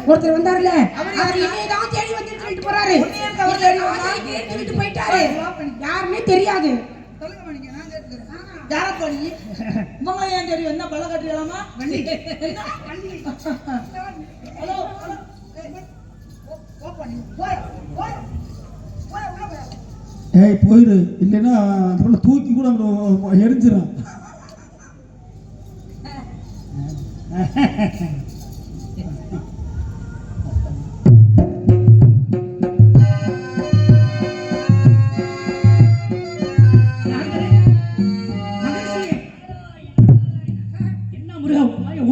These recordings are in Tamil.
ஒருத்தர் வந்தாருல தேடி வந்துட்டு போறாரு. போயிட்டாரு. யாருமே தெரியாது. ஏன் தெரியும்? என்ன பல்ல கட்டிடலாமா? ஏய் போயிரு, இல்லைன்னா தூக்கி கூட எரிஞ்சிடும்.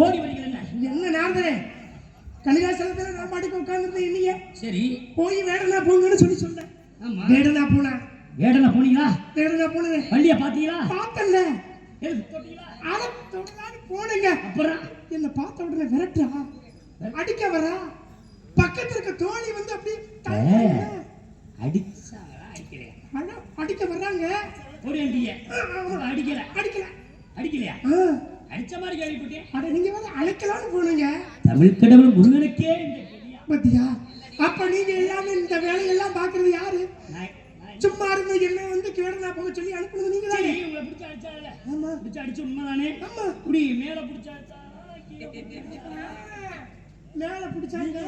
ஓடி வருகிறேன். என்ன நாரதரே, கலிகாசலத்துல நான் பாட்டுக்கு உட்கார்ந்து இல்லையே. சரி, போய் வேடனா போங்கன்னு சொல்லி சொன்னேன். வேடனா போனா. வேடனா போனீங்களா? வேடனா போனேன். வள்ளிய பாத்தீங்களா? பார்த்தல. அத தொடலான்னு போனேங்க. அப்புறம் என்ன பார்த்த உடனே விரட்டா அடிக்க வரா. பக்கத்துல இருக்க தோழி வந்து அப்படியே அடிச்சாங்களா? அடிக்க வர்றாங்க. ஓடிண்டிய அடிக்கல அடிக்கல அடிக்கலையா? அடிச்ச மாதிரி கேள்விப்பட்டேன். அட நீங்க வந்து அழைக்கலாம்னு போனீங்க. தமிழ் கடவுள் முருகனுக்கே இந்த கேள்வியா பத்தியா? அப்ப நீங்க எல்லாமே இந்த வேலையெல்லாம் பாக்குறது யாரு? சும்மா இருந்து என்ன வந்து கேடனா போக சொல்லி அனுப்புறது நீங்க தானே. உங்களை பிடிச்சு அடிச்சால. ஆமா, பிடிச்சு அடிச்சு உண்மைதானே? ஆமா. குடி மேல பிடிச்சு அடிச்சால. மேல பிடிச்சாங்க.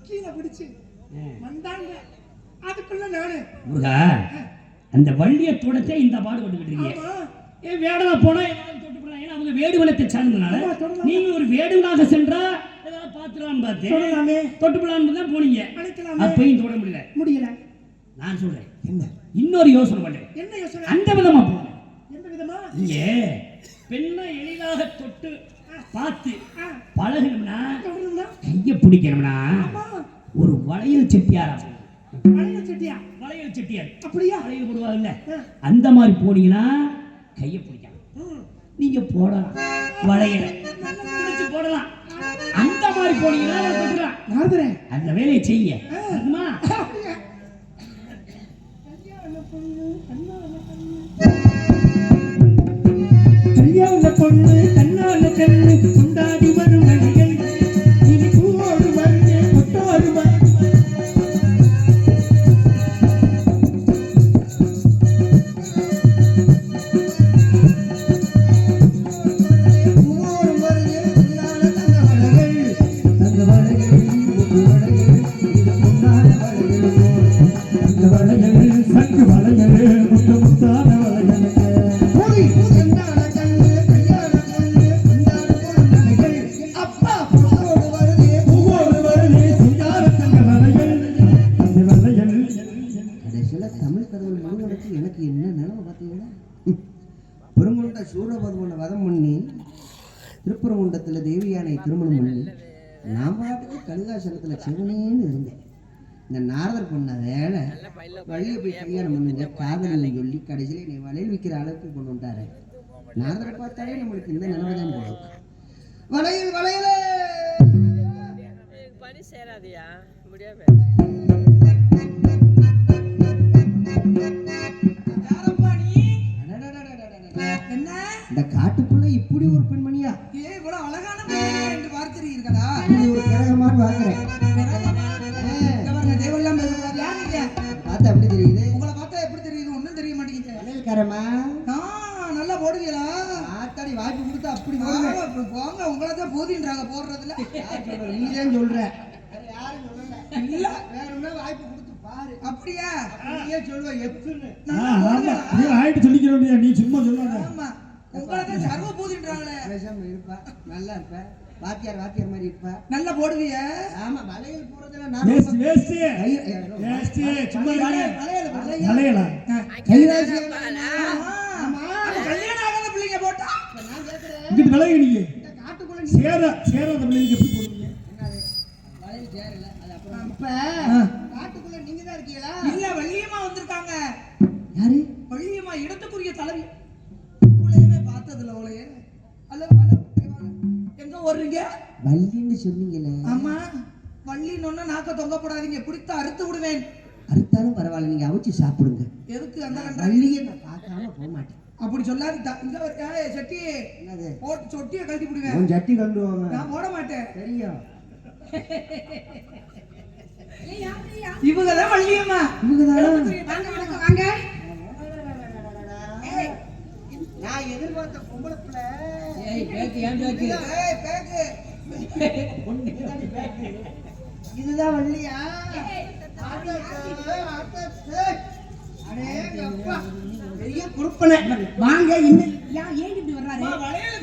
கீழ பிடிச்சு வந்தாங்க. அதுக்குள்ள நானு முருகா அந்த வள்ளிய தொடச்சே இந்த பாடுபட்டு இருக்கீங்க. ஆமா. ஏன் வேடனா போனா எல்லாரும் தொட்டு போறாங்க. ஏன்னா அவங்க வேடுவனத்தை சார்ந்தனால நீங்க ஒரு வேடுவனாக சென்றா ஏதாவது பாத்துறான்னு பார்த்து தொடலாமே தொட்டு போலான்னு தான் போனீங்க. அப்பையும் தொட முடியல. நான் சொல்றேன் என்ன இன்னொரு யோசனை பண்றேன். என்ன யோசனை? அந்த விதமா போங்க. எந்த விதமா? இங்க பெண்ணை எளிதாக தொட்டு பார்த்து பழகணும்னா கைய பிடிக்கணும்னா ஒரு வளையல் செட்டியாரா. வளையல் செட்டியார் அப்படியா? வளையல் போடுவாங்கல்ல, அந்த மாதிரி போனீங்கன்னா கைய பிடிக்கலாம். நீங்க போடலாம் வளையல பிடிச்சு போடலாம். அந்த மாதிரி போனீங்கன்னா அந்த வேலையை செய்ய கல்யாண பொண்ணு கண்ணான கண்ணு கொண்டாடி வரும் மணிகள் இனி பூவோடு வந்து கொட்டோடு வந்து திருப்பரங்குன்றத்தில் தேவியானை திருமணம் பண்ணி நான் பாட்டுக்கு கலிகாசலத்துல சிவனேன்னு இருந்தேன். இந்த நாரதர் பண்ண வேலை வழியை போய் கல்யாணம் பண்ணுங்க காதலின்னு சொல்லி கடைசியில நீ வளையல் விற்கிற அளவுக்கு கொண்டு வந்தாரு. நாரதரை பார்த்தாலே நம்மளுக்கு இந்த நிலைமை தான் போடும். வளையல் வளையல பணி சேராதியா முடியாம இந்த காட்டுக்குள்ள இப்படி ஒரு பெண்மணியா? இவ்வளவு அழகான பெண்மணி பார்த்து இருக்கா? ஒரு கிரகமான பாக்குறேன். தேவெல்லாம் பார்த்தா எப்படி தெரியுது? உங்களை பார்த்தா எப்படி தெரியுது? ஒன்னும் தெரிய மாட்டேங்குது. நல்லா போடுவீங்களா? ஆத்தாடி வாய்ப்பு கொடுத்தா அப்படி போங்க. உங்களை தான் போதின்றாங்க போடுறதுல. நீதான் சொல்ற, யாரும் சொல்லல. இல்ல வேற ஒண்ணு வாய்ப்பு கொடுத்து பாரு. அப்படியா? நீயே சொல்லுவ எப்புன்னு. நீ ஆயிட்டு சொல்லிக்கிறோம். நீ சும்மா சொல்லாத. ஆமா, உங்களுக்கு சர்வ பூதின்றாங்களே. பேசாம இருப்பா, நல்லா இருப்ப. வாத்தியார் மாதிரி இருப்பா, நல்லா போடுவிய. ஆமா, வளையல் போறதுல நான் வேஸ்ட் சும்மா வளையல கைராசி. ஆமா, கல்யாணம் ஆகாத பிள்ளைங்க போட்டா நான் கேக்குறேன். இங்க வளைய நீங்க காட்டுக்குள்ள சேராத பிள்ளைங்க எப்படி போடுவீங்க? வளையல் சேரல. அது அப்புறம் அப்ப காட்டுக்குள்ள நீங்க தான் இருக்கீங்களா? இல்ல, வள்ளியம்மா வந்திருக்காங்க. யாரு? வள்ளியம்மா, இடத்துக்குரிய தலைவி. புள்ளையவே பார்த்ததுல அவளையே. அல்ல எங்க ஓடுறீங்க? வள்ளின்னு சொன்னீங்களே. ஆமா, வள்ளின்னு நாக்க தொங்க போடாதீங்க, பிடித்து அறுத்து விடுவேன். அறுத்தாலும் பரவாயில்ல, நீங்க அவிச்சு சாப்பிடுங்க. எதுக்கு அந்த கண்டா வள்ளியை நான் பார்க்காம போக மாட்டேன். அப்படி சொல்லாது இந்த ஒரு செட்டி என்னது? போட்டு சொட்டியை கழட்டி விடுவேன். உன் சட்டி கண்டுவாங்க. நான் போட மாட்டேன். தெரியும். இவங்கதான் வள்ளியம்மா. வாங்க. நான் எதிர்பார்த்த பொம்பளை பிள்ளை. ஏய் பேக்கு. இதுதான் வள்ளியா? பெரிய குறுப்பனை. வாங்க. இன்னும் ஏன் இப்படி வர்றாரு?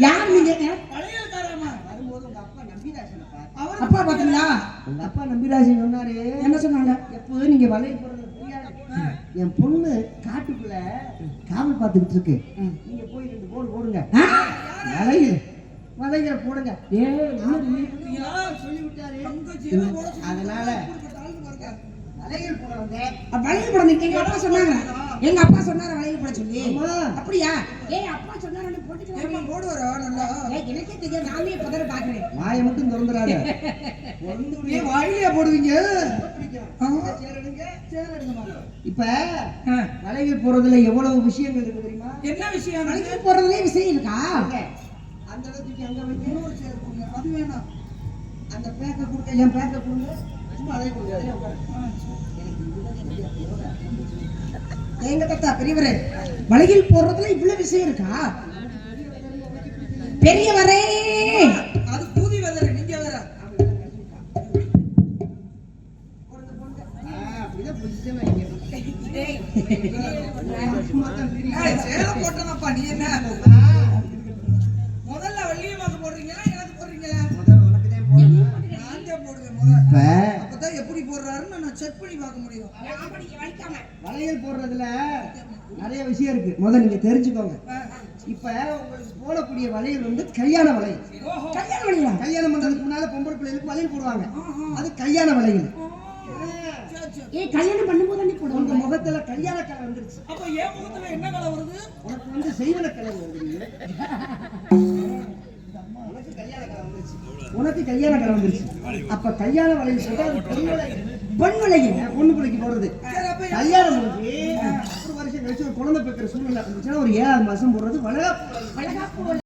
யார் நீங்க? வளையல்காரம்மா. வரும்போது உங்க அப்பா நம்பிராசனை பாரு. அவர் அப்பா பாத்தீங்களா? உங்க அப்பா நம்பிராசன் சொன்னாரு, என்ன சொன்னாங்க? எப்போதும் நீங்க வளையல் போடுறது புரியாது. என் பொண்ணு காட்டுக்குள்ள காவல் பார்த்துக்கிட்டு இருக்கு. நீங்க போய் 2 போடு போடுங்க. வளையல் போடுங்க. சொல்லி விட்டாரு. அதனால வளையல் போட வந்தேன். வளையல் போட எங்க அப்பா சொன்னாங்க. எங்க அப்பா சொன்னாரு வளையல் போட சொல்லி. ஆமா. அப்படியா? ஏய் அப்பா சொன்னாரு போட்டுக்கலாம். போடுவாரா நல்லா? எனக்கே தெரியும். நானே இப்பதான் பாக்குறேன். வாயை மட்டும் திறந்துடாத. ஏன் வாயிலையா போடுவீங்க? இப்ப வளையல் போறதுல எவ்வளவு விஷயங்கள் இருக்கு தெரியுமா? என்ன விஷயம்? வளையல் போடுறதுலயே விஷயம் இருக்கா? அந்த இடத்துக்கு அங்க வைக்க இன்னொரு சேர் கொடுங்க. அது வேணாம். அந்த பேக்க கொடுங்க. என் பேக்க கொடுங்க. சும்மா அதை கொடுங்க. அதிலே உட்காரு. எங்க தாத்தா பெரியவரே, வளையல் போடுறதுல இவ்வளவு விஷயம் இருக்கா? பெரியவரே, அது பூதி வெதர். நீங்க வேற. அப்படிதான் பொசிஷன் வைங்க. சேலை போட்டனப்பா. நீ என்ன முதல்ல வள்ளியம்மாக்கு போடுறீங்களா எனக்கு போடுறீங்களா? முதல்ல உனக்கு தான் போடணும். நான் தான் போடுவேன் முதல்ல. இப்ப அப்பதான் எப்படி போடுறாருன்னு நான் செக் பண்ணி பார்க்க முடியும். வளையல் போடுறதுல நிறைய விஷயம் இருக்கு. முதல்ல நீங்க தெரிஞ்சுக்கோங்க. இப்ப உங்களுக்கு போடக்கூடிய வளையல் வந்து கல்யாண வளையல். கல்யாண வளையலா? கல்யாணம் பண்றதுக்கு முன்னால பொம்பளை பிள்ளைகளுக்கு வளையல் போடுவாங்க. அது கல்யாண வளையல். ஏய் கல்யாணம் பண்ணும்போது நீ உங்க போடுவாங்க. முகத்துல கல்யாண கலை வந்துருச்சு. அப்ப என் முகத்துல என்ன கலை வருது? உனக்கு வந்து செய்வன கலை வருது. உனக்கு கல்யாண கலை வந்துருச்சு. உனக்கு கல்யாண கலை வந்துருச்சு. அப்ப கல்யாண வளையல் போட்டா அது பெண் வளையல். பொன் வளையல். பொண்ணு பிள்ளைக்கு போடுறது. சரி, அப்ப கல்யாணம் முடிஞ்சு ஒரு வருஷம் கழிச்சு ஒரு குழந்தை பெக்கிற சூழ்நிலை வந்துச்சுன்னா ஒரு 7வது மாசம் போடுறது வளகாப்பு. வளைகாப்பு